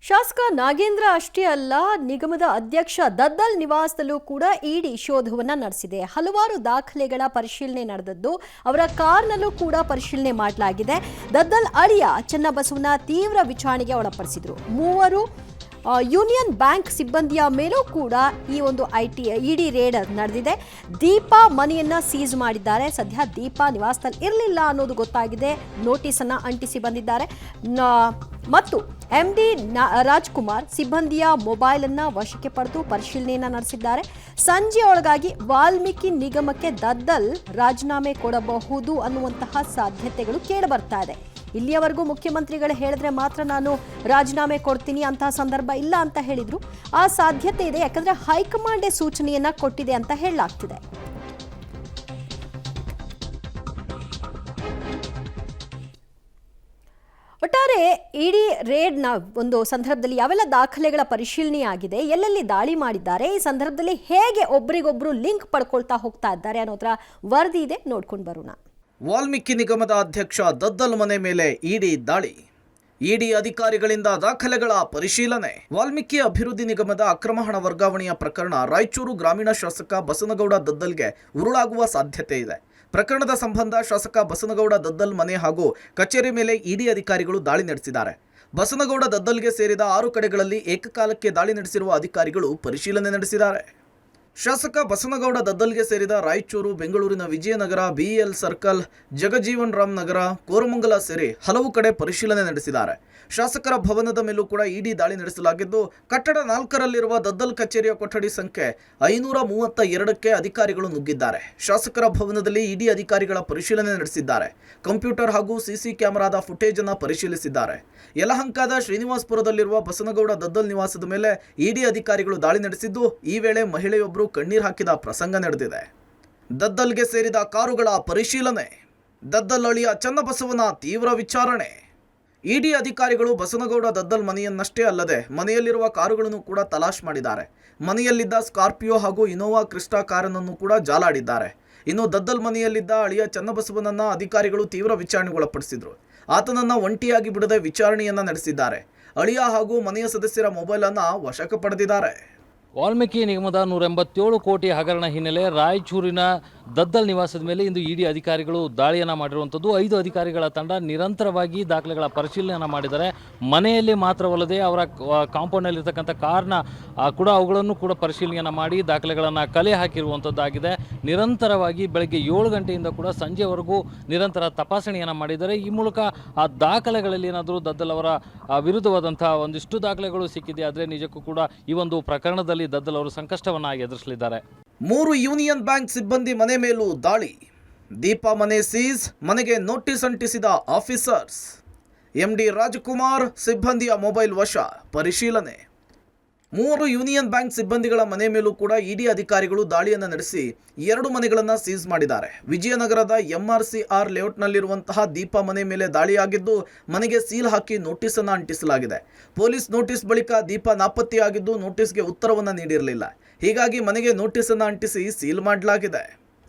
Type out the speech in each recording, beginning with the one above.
ಶಾಸಕ ನಾಗೇಂದ್ರ ಅಷ್ಟೇ ಅಲ್ಲ, ನಿಗಮದ ಅಧ್ಯಕ್ಷ ದದ್ದಲ್ ನಿವಾಸದಲ್ಲೂ ಕೂಡ ಇಡಿ ಶೋಧವನ್ನ ನಡೆಸಿದೆ. ಹಲವಾರು ದಾಖಲೆಗಳ ಪರಿಶೀಲನೆ ನಡೆದದ್ದು, ಅವರ ಕಾರ್ನಲ್ಲೂ ಕೂಡ ಪರಿಶೀಲನೆ ಮಾಡಲಾಗಿದೆ. ದದ್ದಲ್ ಅಳಿಯ ಚನ್ನಬಸವನ ತೀವ್ರ ವಿಚಾರಣೆಗೆ ಒಳಪಡಿಸಿದ್ರು. ಮೂವರು ಯೂನಿಯನ್ ಬ್ಯಾಂಕ್ ಸಿಬ್ಬಂದಿಯ ಮೇಲೂ ಕೂಡ ಈ ಒಂದು ಇಡಿ ರೇಡ್ ನಡೆದಿದೆ. ದೀಪಾ ಮನೆಯನ್ನ ಸೀಸ್ ಮಾಡಿದ್ದಾರೆ. ಸದ್ಯ ದೀಪಾ ನಿವಾಸದಲ್ಲಿ ಇರಲಿಲ್ಲ ಅನ್ನೋದು ಗೊತ್ತಾಗಿದೆ. ನೋಟಿಸ್ ಅನ್ನ ಅಂಟಿಸಿ ಬಂದಿದ್ದಾರೆ. ಮತ್ತು ಎಂಡಿ ರಾಜ್ಕುಮಾರ್ ಸಿಬ್ಬಂದಿಯ ಮೊಬೈಲ್ ಅನ್ನ ವಶಕ್ಕೆ ಪಡೆದು ಪರಿಶೀಲನೆಯನ್ನ ನಡೆಸಿದ್ದಾರೆ. ಸಂಜೆಯೊಳಗಾಗಿ ವಾಲ್ಮೀಕಿ ನಿಗಮಕ್ಕೆ ದದ್ದಲ್ ರಾಜೀನಾಮೆ ಕೊಡಬಹುದು ಅನ್ನುವಂತಹ ಸಾಧ್ಯತೆಗಳು ಕೇಳಿ ಬರ್ತಾ ಇದೆ. ಇಲ್ಲಿಯವರೆಗೂ ಮುಖ್ಯಮಂತ್ರಿಗಳು ಹೇಳಿದ್ರೆ ಮಾತ್ರ ನಾನು ರಾಜೀನಾಮೆ ಕೊಡ್ತೀನಿ ಅಂತಹ ಸಂದರ್ಭ ಇಲ್ಲ ಅಂತ ಹೇಳಿದ್ರು. ಆ ಸಾಧ್ಯತೆ ಇದೆ, ಯಾಕಂದ್ರೆ ಹೈಕಮಾಂಡ್ ಸೂಚನೆಯನ್ನ ಕೊಟ್ಟಿದೆ ಅಂತ ಹೇಳಲಾಗ್ತಿದೆ. ಒಟ್ಟಾರೆ ಇಡಿ ರೇಡ್ನ ಒಂದು ಸಂದರ್ಭದಲ್ಲಿ ಯಾವೆಲ್ಲ ದಾಖಲೆಗಳ ಪರಿಶೀಲನೆ ಆಗಿದೆ, ಎಲ್ಲೆಲ್ಲಿ ದಾಳಿ ಮಾಡಿದ್ದಾರೆ, ಈ ಸಂದರ್ಭದಲ್ಲಿ ಹೇಗೆ ಒಬ್ಬರಿಗೊಬ್ಬರು ಲಿಂಕ್ ಪಡ್ಕೊಳ್ತಾ ಹೋಗ್ತಾ ಇದ್ದಾರೆ ಅನ್ನೋದ್ರ ವರದಿ ಇದೆ, ನೋಡ್ಕೊಂಡು ಬರೋಣ. ವಾಲ್ಮೀಕಿ ನಿಗಮದ ಅಧ್ಯಕ್ಷ ದದ್ದಲ್ ಮನೆ ಮೇಲೆ ಇಡಿ ದಾಳಿ. ಇಡಿ ಅಧಿಕಾರಿಗಳಿಂದ ದಾಖಲೆಗಳ ಪರಿಶೀಲನೆ. ವಾಲ್ಮೀಕಿ ಅಭಿವೃದ್ಧಿ ನಿಗಮದ ಅಕ್ರಮ ಹಣ ವರ್ಗಾವಣೆಯ ಪ್ರಕರಣ ರಾಯಚೂರು ಗ್ರಾಮೀಣ ಶಾಸಕ ಬಸನಗೌಡ ದದ್ದಲ್ಗೆ ಉರುಳಾಗುವ ಸಾಧ್ಯತೆ ಇದೆ. ಪ್ರಕರಣದ ಸಂಬಂಧ ಶಾಸಕ ಬಸನಗೌಡ ದದ್ದಲ್ ಮನೆ ಹಾಗೂ ಕಚೇರಿ ಮೇಲೆ ಇಡಿ ಅಧಿಕಾರಿಗಳು ದಾಳಿ ನಡೆಸಿದ್ದಾರೆ. ಬಸನಗೌಡ ದದ್ದಲ್ಗೆ ಸೇರಿದ 6 ಕಡೆಗಳಲ್ಲಿ ಏಕಕಾಲಕ್ಕೆ ದಾಳಿ ನಡೆಸಿರುವ ಅಧಿಕಾರಿಗಳು ಪರಿಶೀಲನೆ ನಡೆಸಿದ್ದಾರೆ. ಶಾಸಕ ಬಸನಗೌಡ ದದ್ದಲ್ಗೆ ಸೇರಿದ ರಾಯಚೂರು, ಬೆಂಗಳೂರಿನ ವಿಜಯನಗರ, ಬಿಇಎಲ್ ಸರ್ಕಲ್, ಜಗಜೀವನ್ ರಾಮ್ ನಗರ, ಕೋರಮಂಗಲ ಸೇರಿ ಹಲವು ಕಡೆ ಪರಿಶೀಲನೆ ನಡೆಸಿದ್ದಾರೆ. ಶಾಸಕರ ಭವನದ ಮೇಲೂ ಕೂಡ ಇಡಿ ದಾಳಿ ನಡೆಸಲಾಗಿದ್ದು, ಕಟ್ಟಡ 4ರಲ್ಲಿರುವ ದದ್ದಲ್ ಕಚೇರಿಯ ಕೊಠಡಿ ಸಂಖ್ಯೆ 532ಕ್ಕೆ ಅಧಿಕಾರಿಗಳು ನುಗ್ಗಿದ್ದಾರೆ. ಶಾಸಕರ ಭವನದಲ್ಲಿ ಇಡಿ ಅಧಿಕಾರಿಗಳ ಪರಿಶೀಲನೆ ನಡೆಸಿದ್ದಾರೆ. ಕಂಪ್ಯೂಟರ್ ಹಾಗೂ ಸಿಸಿ ಕ್ಯಾಮೆರಾದ ಫುಟೇಜ್ ಅನ್ನು ಪರಿಶೀಲಿಸಿದ್ದಾರೆ. ಯಲಹಂಕದ ಶ್ರೀನಿವಾಸಪುರದಲ್ಲಿರುವ ಬಸನಗೌಡ ದದ್ದಲ್ ನಿವಾಸದ ಮೇಲೆ ಇಡಿ ಅಧಿಕಾರಿಗಳು ದಾಳಿ ನಡೆಸಿದ್ದು, ಈ ವೇಳೆ ಮಹಿಳೆಯೊಬ್ಬರು ಕಣ್ಣೀರು ಹಾಕಿದ ಪ್ರಸಂಗ ನಡೆದಿದೆ. ದದ್ದಲ್ಗೆ ಸೇರಿದ ಕಾರುಗಳ ಪರಿಶೀಲನೆ. ದದ್ದಲ್ ಅಳಿಯ ಚನ್ನಬಸವನ ತೀವ್ರ ವಿಚಾರಣೆ. ಇಡಿ ಅಧಿಕಾರಿಗಳು ಬಸನಗೌಡ ದದ್ದಲ್ ಮನೆಯನ್ನಷ್ಟೇ ಅಲ್ಲದೆ ಮನೆಯಲ್ಲಿರುವ ಕಾರುಗಳನ್ನು ಕೂಡ ತಲಾಶ್ ಮಾಡಿದ್ದಾರೆ. ಮನೆಯಲ್ಲಿದ್ದ ಸ್ಕಾರ್ಪಿಯೋ ಹಾಗೂ ಇನೋವಾ ಕ್ರಿಸ್ಟಾ ಕಾರನ್ನು ಕೂಡ ಜಾಲಾಡಿದ್ದಾರೆ. ಇನ್ನು ದದ್ದಲ್ ಮನೆಯಲ್ಲಿದ್ದ ಅಳಿಯ ಚನ್ನಬಸವನನ್ನ ಅಧಿಕಾರಿಗಳು ತೀವ್ರ ವಿಚಾರಣೆಗೊಳಪಡಿಸಿದ್ರು. ಆತನನ್ನ ಒಂಟಿಯಾಗಿ ಬಿಡದೆ ವಿಚಾರಣೆಯನ್ನ ನಡೆಸಿದ್ದಾರೆ. ಅಳಿಯ ಹಾಗೂ ಮನೆಯ ಸದಸ್ಯರ ಮೊಬೈಲ್ ಅನ್ನ ವಶಕ್ಕೆ ಪಡೆದಿದ್ದಾರೆ. ವಾಲ್ಮೀಕಿ ನಿಗಮದ 187 ಕೋಟಿ ಹಗರಣ ಹಿನ್ನೆಲೆ ರಾಯಚೂರಿನ ದದ್ದಲ್ ನಿವಾಸದ ಮೇಲೆ ಇಂದು ಇಡಿ ಅಧಿಕಾರಿಗಳು ದಾಳಿಯನ್ನು ಮಾಡಿರುವಂಥದ್ದು. 5 ಅಧಿಕಾರಿಗಳ ತಂಡ ನಿರಂತರವಾಗಿ ದಾಖಲೆಗಳ ಪರಿಶೀಲನೆಯನ್ನು ಮಾಡಿದ್ದಾರೆ. ಮನೆಯಲ್ಲಿ ಮಾತ್ರವಲ್ಲದೆ ಅವರ ಕಾಂಪೌಂಡ್ನಲ್ಲಿರ್ತಕ್ಕಂಥ ಕಾರ್ನ ಕೂಡ ಅವುಗಳನ್ನು ಕೂಡ ಪರಿಶೀಲನೆಯನ್ನು ಮಾಡಿ ದಾಖಲೆಗಳನ್ನು ಕಲೆ ಹಾಕಿರುವಂಥದ್ದಾಗಿದೆ. ನಿರಂತರವಾಗಿ ಬೆಳಗ್ಗೆ 7 ಗಂಟೆಯಿಂದ ಕೂಡ ಸಂಜೆವರೆಗೂ ನಿರಂತರ ತಪಾಸಣೆಯನ್ನು ಮಾಡಿದ್ದಾರೆ. ಈ ಮೂಲಕ ಆ ದಾಖಲೆಗಳಲ್ಲಿ ಏನಾದರೂ ದದ್ದಲ್ ಅವರ ವಿರುದ್ಧವಾದಂಥ ಒಂದಿಷ್ಟು ದಾಖಲೆಗಳು ಸಿಕ್ಕಿದೆ ಆದರೆ ನಿಜಕ್ಕೂ ಕೂಡ ಈ ಒಂದು ಪ್ರಕರಣದಲ್ಲಿ ದದ್ದಲ್ ಅವರು ಸಂಕಷ್ಟವನ್ನು ಎದುರಿಸಲಿದ್ದಾರೆ. 3 ಯೂನಿಯನ್ ಬ್ಯಾಂಕ್ ಸಿಬ್ಬಂದಿ ಮನೆ ಮೇಲೂ ದಾಳಿ. ದೀಪಾ ಮನೆ ಸೀಸ್, ಮನೆಗೆ ನೋಟಿಸ್ ಅಂಟಿಸಿದ ಆಫೀಸರ್ಸ್. ಎಂಡಿ ರಾಜ್ಕುಮಾರ್ ಸಿಬ್ಬಂದಿಯ ಮೊಬೈಲ್ ವಶ, ಪರಿಶೀಲನೆ. 3 ಯೂನಿಯನ್ ಬ್ಯಾಂಕ್ ಸಿಬ್ಬಂದಿಗಳ ಮನೆ ಮೇಲೂ ಕೂಡ ಇಡಿ ಅಧಿಕಾರಿಗಳು ದಾಳಿಯನ್ನು ನಡೆಸಿ 2 ಮನೆಗಳನ್ನು ಸೀಸ್ ಮಾಡಿದ್ದಾರೆ. ವಿಜಯನಗರದ MRCR ಲೇಔಟ್ನಲ್ಲಿರುವಂತಹ ದೀಪಾ ಮನೆ ಮೇಲೆ ದಾಳಿಯಾಗಿದ್ದು, ಮನೆಗೆ ಸೀಲ್ ಹಾಕಿ ನೋಟಿಸ್ ಅನ್ನು ಅಂಟಿಸಲಾಗಿದೆ. ಪೊಲೀಸ್ ನೋಟಿಸ್ ಬಳಿಕ ದೀಪಾ ನಾಪತ್ತೆಯಾಗಿದ್ದು, ನೋಟಿಸ್ಗೆ ಉತ್ತರವನ್ನು ನೀಡಿರಲಿಲ್ಲ. ಹೀಗಾಗಿ ಮನೆಗೆ ನೋಟಿಸ್ ಅನ್ನು ಅಂಟಿಸಿ ಸೀಲ್ ಮಾಡಲಾಗಿದೆ.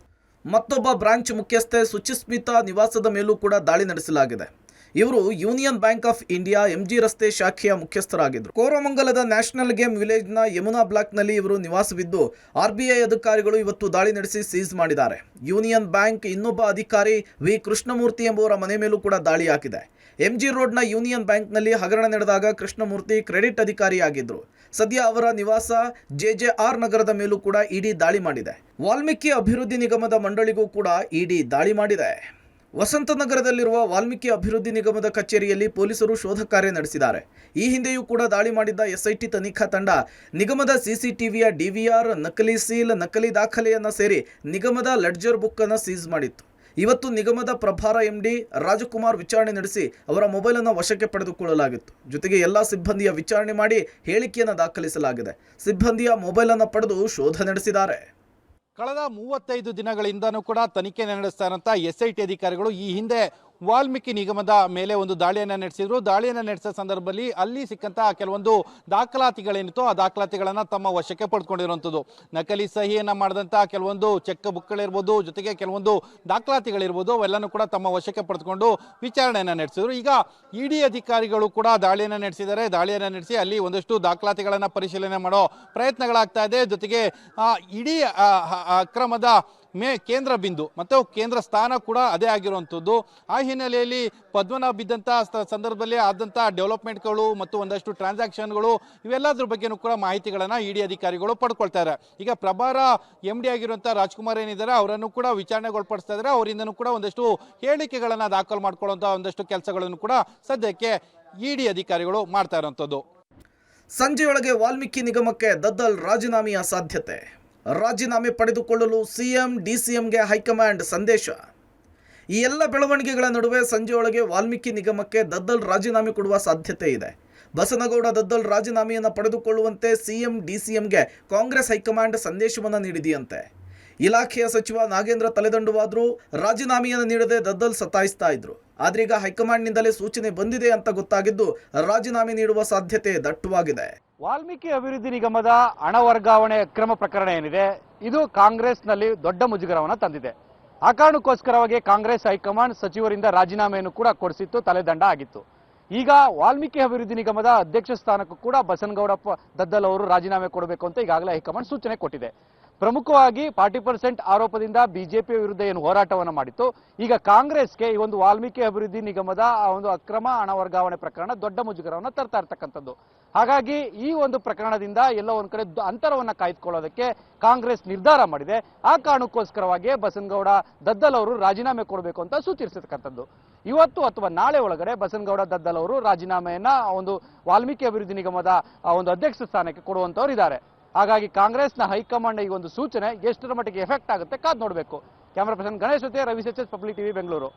ಮತ್ತೊಬ್ಬ ಬ್ರಾಂಚ್ ಮುಖ್ಯಸ್ಥೆ ಸುಚಿಸ್ಮಿತಾ ನಿವಾಸದ ಮೇಲೂ ಕೂಡ ದಾಳಿ ನಡೆಸಲಾಗಿದೆ. ಇವರು union bank of India MG ರಸ್ತೆ ಶಾಖೆಯ ಮುಖ್ಯಸ್ಥರಾಗಿದ್ದರು. ಕೋರಮಂಗಲದ ನ್ಯಾಷನಲ್ ಗೇಮ್ ವಿಲೇಜ್ನ ಯಮುನಾ ಬ್ಲಾಕ್ನಲ್ಲಿ ಇವರು ನಿವಾಸವಿದ್ದು, RBI ಅಧಿಕಾರಿಗಳು ಇವತ್ತು ದಾಳಿ ನಡೆಸಿ ಸೀಸ್ ಮಾಡಿದ್ದಾರೆ. ಯೂನಿಯನ್ ಬ್ಯಾಂಕ್ ಇನ್ನೊಬ್ಬ ಅಧಿಕಾರಿ ವಿ ಕೃಷ್ಣಮೂರ್ತಿ ಎಂಬುವರ ಮನೆ ಮೇಲೂ ಕೂಡ ದಾಳಿ ಹಾಕಿದೆ. MG ರೋಡ್ನ ಯೂನಿಯನ್ ಬ್ಯಾಂಕ್ನಲ್ಲಿ ಹಗರಣ ನಡೆದಾಗ ಕೃಷ್ಣಮೂರ್ತಿ ಕ್ರೆಡಿಟ್ ಅಧಿಕಾರಿಯಾಗಿದ್ದರು. ಸದ್ಯ ಅವರ ನಿವಾಸ JJR ನಗರದ ಮೇಲೂ ಕೂಡ ಇಡಿ ದಾಳಿ ಮಾಡಿದೆ. ವಾಲ್ಮೀಕಿ ಅಭಿವೃದ್ಧಿ ನಿಗಮದ ಮಂಡಳಿಗೂ ಕೂಡ ಇಡಿ ದಾಳಿ ಮಾಡಿದೆ. ವಸಂತನಗರದಲ್ಲಿರುವ ವಾಲ್ಮೀಕಿ ಅಭಿವೃದ್ಧಿ ನಿಗಮದ ಕಚೇರಿಯಲ್ಲಿ ಪೊಲೀಸರು ಶೋಧ ಕಾರ್ಯ ನಡೆಸಿದ್ದಾರೆ. ಈ ಹಿಂದೆಯೂ ಕೂಡ ದಾಳಿ ಮಾಡಿದ್ದ SIT ತನಿಖಾ ತಂಡ ನಿಗಮದ CCTVಯ DVR, ನಕಲಿ ಸೀಲ್, ನಕಲಿ ದಾಖಲೆಯನ್ನು ಸೇರಿ ನಿಗಮದ ಲೆಡ್ಜರ್ ಬುಕ್ ಅನ್ನು ಸೀಸ್ ಮಾಡಿತ್ತು. ಇವತ್ತು ನಿಗಮದ ಪ್ರಭಾರ MD ರಾಜಕುಮಾರ್ ವಿಚಾರಣೆ ನಡೆಸಿ ಅವರ ಮೊಬೈಲ್ ಅನ್ನು ವಶಕ್ಕೆ ಪಡೆದುಕೊಳ್ಳಲಾಗಿತ್ತು. ಜೊತೆಗೆ ಎಲ್ಲ ಸಿಬ್ಬಂದಿಯ ವಿಚಾರಣೆ ಮಾಡಿ ಹೇಳಿಕೆಯನ್ನು ದಾಖಲಿಸಲಾಗಿದೆ. ಸಿಬ್ಬಂದಿಯ ಮೊಬೈಲ್ ಅನ್ನು ಪಡೆದು ಶೋಧ ನಡೆಸಿದ್ದಾರೆ. ಕಳೆದ 35 ದಿನಗಳಿಂದನೂ ಕೂಡ ತನಿಖೆ ನಡೆಸ್ತಾ ಇರುವಂಥ SIT ಅಧಿಕಾರಿಗಳು ಈ ಹಿಂದೆ ವಾಲ್ಮೀಕಿ ನಿಗಮದ ಮೇಲೆ ಒಂದು ದಾಳಿಯನ್ನು ನಡೆಸಿದ್ರು. ದಾಳಿಯನ್ನು ನಡೆಸಿದ ಸಂದರ್ಭದಲ್ಲಿ ಅಲ್ಲಿ ಸಿಕ್ಕಂತಹ ಕೆಲವೊಂದು ದಾಖಲಾತಿಗಳೇನಿತ್ತು ಆ ದಾಖಲಾತಿಗಳನ್ನು ತಮ್ಮ ವಶಕ್ಕೆ ಪಡೆದುಕೊಂಡಿರುವಂಥದ್ದು. ನಕಲಿ ಸಹಿಯನ್ನು ಮಾಡಿದಂತಹ ಕೆಲವೊಂದು ಚೆಕ್ ಬುಕ್ಗಳಿರ್ಬೋದು, ಜೊತೆಗೆ ಕೆಲವೊಂದು ದಾಖಲಾತಿಗಳಿರ್ಬೋದು, ಅವೆಲ್ಲನೂ ಕೂಡ ತಮ್ಮ ವಶಕ್ಕೆ ಪಡೆದುಕೊಂಡು ವಿಚಾರಣೆಯನ್ನು ನಡೆಸಿದ್ರು. ಈಗ ಇಡಿ ಅಧಿಕಾರಿಗಳು ಕೂಡ ದಾಳಿಯನ್ನು ನಡೆಸಿದ್ದಾರೆ. ದಾಳಿಯನ್ನು ನಡೆಸಿ ಅಲ್ಲಿ ಒಂದಷ್ಟು ದಾಖಲಾತಿಗಳನ್ನು ಪರಿಶೀಲನೆ ಮಾಡೋ ಪ್ರಯತ್ನಗಳಾಗ್ತಾ ಇದೆ. ಜೊತೆಗೆ ಇಡೀ ಅಕ್ರಮದ ಕೇಂದ್ರ ಬಿಂದು ಮತ್ತು ಕೇಂದ್ರ ಸ್ಥಾನ ಕೂಡ ಅದೇ ಆಗಿರುವಂಥದ್ದು. ಆ ಹಿನ್ನೆಲೆಯಲ್ಲಿ ಪದ್ಮನಾಭ ಬಿದ್ದಂತಹ ಸಂದರ್ಭದಲ್ಲಿ ಆದಂತಹ ಡೆವಲಪ್ಮೆಂಟ್ಗಳು ಮತ್ತು ಒಂದಷ್ಟು ಟ್ರಾನ್ಸಾಕ್ಷನ್ಗಳು ಇವೆಲ್ಲದ್ರ ಬಗ್ಗೆನೂ ಕೂಡ ಮಾಹಿತಿಗಳನ್ನು ಇಡಿ ಅಧಿಕಾರಿಗಳು ಪಡ್ಕೊಳ್ತಾರೆ. ಈಗ ಪ್ರಭಾರ MD ಆಗಿರುವಂಥ ರಾಜ್ಕುಮಾರ್ ಏನಿದ್ದಾರೆ ಅವರನ್ನು ಕೂಡ ವಿಚಾರಣೆಗೊಳಪಡಿಸ್ತಾ ಇದ್ದಾರೆ. ಅವರಿಂದನೂ ಕೂಡ ಒಂದಷ್ಟು ಹೇಳಿಕೆಗಳನ್ನು ದಾಖಲು ಮಾಡ್ಕೊಳ್ಳುವಂಥ ಒಂದಷ್ಟು ಕೆಲಸಗಳನ್ನು ಕೂಡ ಸದ್ಯಕ್ಕೆ ಇಡಿ ಅಧಿಕಾರಿಗಳು ಮಾಡ್ತಾ ಇರುವಂಥದ್ದು. ಸಂಜೆಯೊಳಗೆ ವಾಲ್ಮೀಕಿ ನಿಗಮಕ್ಕೆ ದದ್ದಲ್ ರಾಜೀನಾಮೆಯ ಸಾಧ್ಯತೆ. ರಾಜೀನಾಮೆ ಪಡೆದುಕೊಳ್ಳಲು CM DCMಗೆ ಹೈಕಮಾಂಡ್ ಸಂದೇಶ. ಈ ಎಲ್ಲ ಬೆಳವಣಿಗೆಗಳ ನಡುವೆ ಸಂಜೆಯೊಳಗೆ ವಾಲ್ಮೀಕಿ ನಿಗಮಕ್ಕೆ ದದ್ದಲ್ ರಾಜೀನಾಮೆ ಕೊಡುವ ಸಾಧ್ಯತೆ ಇದೆ. ಬಸನಗೌಡ ದದ್ದಲ್ ರಾಜೀನಾಮೆಯನ್ನು ಪಡೆದುಕೊಳ್ಳುವಂತೆ CM DCMಗೆ ಕಾಂಗ್ರೆಸ್ ಹೈಕಮಾಂಡ್ ಸಂದೇಶವನ್ನು ನೀಡಿದೆಯಂತೆ. ಇಲಾಖೆಯ ಸಚಿವ ನಾಗೇಂದ್ರ ತಲೆದಂಡುವಾದರೂ ರಾಜೀನಾಮೆಯನ್ನು ನೀಡದೆ ದದ್ದಲ್ ಸತಾಯಿಸ್ತಾ ಇದ್ರು. ಆದ್ರೀಗ ಹೈಕಮಾಂಡ್ನಿಂದಲೇ ಸೂಚನೆ ಬಂದಿದೆ ಅಂತ ಗೊತ್ತಾಗಿದ್ದು ರಾಜೀನಾಮೆ ನೀಡುವ ಸಾಧ್ಯತೆ ದಟ್ಟವಾಗಿದೆ. ವಾಲ್ಮೀಕಿ ಅಭಿವೃದ್ಧಿ ನಿಗಮದ ಹಣ ವರ್ಗಾವಣೆ ಅಕ್ರಮ ಪ್ರಕರಣ ಏನಿದೆ ಇದು ಕಾಂಗ್ರೆಸ್ನಲ್ಲಿ ದೊಡ್ಡ ಮುಜುಗರವನ್ನು ತಂದಿದೆ. ಆ ಕಾರಣಕ್ಕೋಸ್ಕರವಾಗಿ ಕಾಂಗ್ರೆಸ್ ಹೈಕಮಾಂಡ್ ಸಚಿವರಿಂದ ರಾಜೀನಾಮೆಯನ್ನು ಕೂಡ ಕೊಡಿಸಿತ್ತು, ತಲೆದಂಡ ಆಗಿತ್ತು. ಈಗ ವಾಲ್ಮೀಕಿ ಅಭಿವೃದ್ಧಿ ನಿಗಮದ ಅಧ್ಯಕ್ಷ ಸ್ಥಾನಕ್ಕೂ ಕೂಡ ಬಸನಗೌಡ ದದ್ದಲ್ ಅವರು ರಾಜೀನಾಮೆ ಕೊಡಬೇಕು ಅಂತ ಈಗಾಗಲೇ ಹೈಕಮಾಂಡ್ ಸೂಚನೆ ಕೊಟ್ಟಿದೆ. ಪ್ರಮುಖವಾಗಿ 40% ಆರೋಪದಿಂದ ಬಿಜೆಪಿ ವಿರುದ್ಧ ಏನು ಹೋರಾಟವನ್ನು ಮಾಡಿತ್ತು, ಈಗ ಕಾಂಗ್ರೆಸ್ಗೆ ಈ ಒಂದು ವಾಲ್ಮೀಕಿ ಅಭಿವೃದ್ಧಿ ನಿಗಮದ ಒಂದು ಅಕ್ರಮ ಹಣ ವರ್ಗಾವಣೆ ಪ್ರಕರಣ ದೊಡ್ಡ ಮುಜುಗರವನ್ನು ತರ್ತಾ ಇರ್ತಕ್ಕಂಥದ್ದು. ಹಾಗಾಗಿ ಈ ಒಂದು ಪ್ರಕರಣದಿಂದ ಎಲ್ಲೋ ಒಂದ್ ಕಡೆ ಅಂತರವನ್ನು ಕಾಯ್ದುಕೊಳ್ಳೋದಕ್ಕೆ ಕಾಂಗ್ರೆಸ್ ನಿರ್ಧಾರ ಮಾಡಿದೆ. ಆ ಕಾರಣಕ್ಕೋಸ್ಕರವಾಗಿ ಬಸನಗೌಡ ದದ್ದಲ್ ಅವರು ರಾಜೀನಾಮೆ ಕೊಡಬೇಕು ಅಂತ ಸೂಚಿಸಿರ್ತಕ್ಕಂಥದ್ದು. ಇವತ್ತು ಅಥವಾ ನಾಳೆ ಒಳಗಡೆ ಬಸನಗೌಡ ದದ್ದಲ್ ಅವರು ರಾಜೀನಾಮೆಯನ್ನ ಒಂದು ವಾಲ್ಮೀಕಿ ಅಭಿವೃದ್ಧಿ ನಿಗಮದ ಒಂದು ಅಧ್ಯಕ್ಷ ಸ್ಥಾನಕ್ಕೆ ಕೊಡುವಂತವ್ರು ಇದ್ದಾರೆ. ಹಾಗಾಗಿ ಕಾಂಗ್ರೆಸ್ನ ಹೈಕಮಾಂಡ್ ಈ ಒಂದು ಸೂಚನೆ ಎಷ್ಟರ ಮಟ್ಟಿಗೆ ಎಫೆಕ್ಟ್ ಆಗುತ್ತೆ ಕಾದ್ ನೋಡಬೇಕು. ಕ್ಯಾಮರಾ ಪರ್ಸನ್ ಗಣೇಶ್ ಜೊತೆ ರವಿ ಸೆಚೆಸ್, ಪಬ್ಲಿಕ್ ಟಿವಿ, ಬೆಂಗಳೂರು.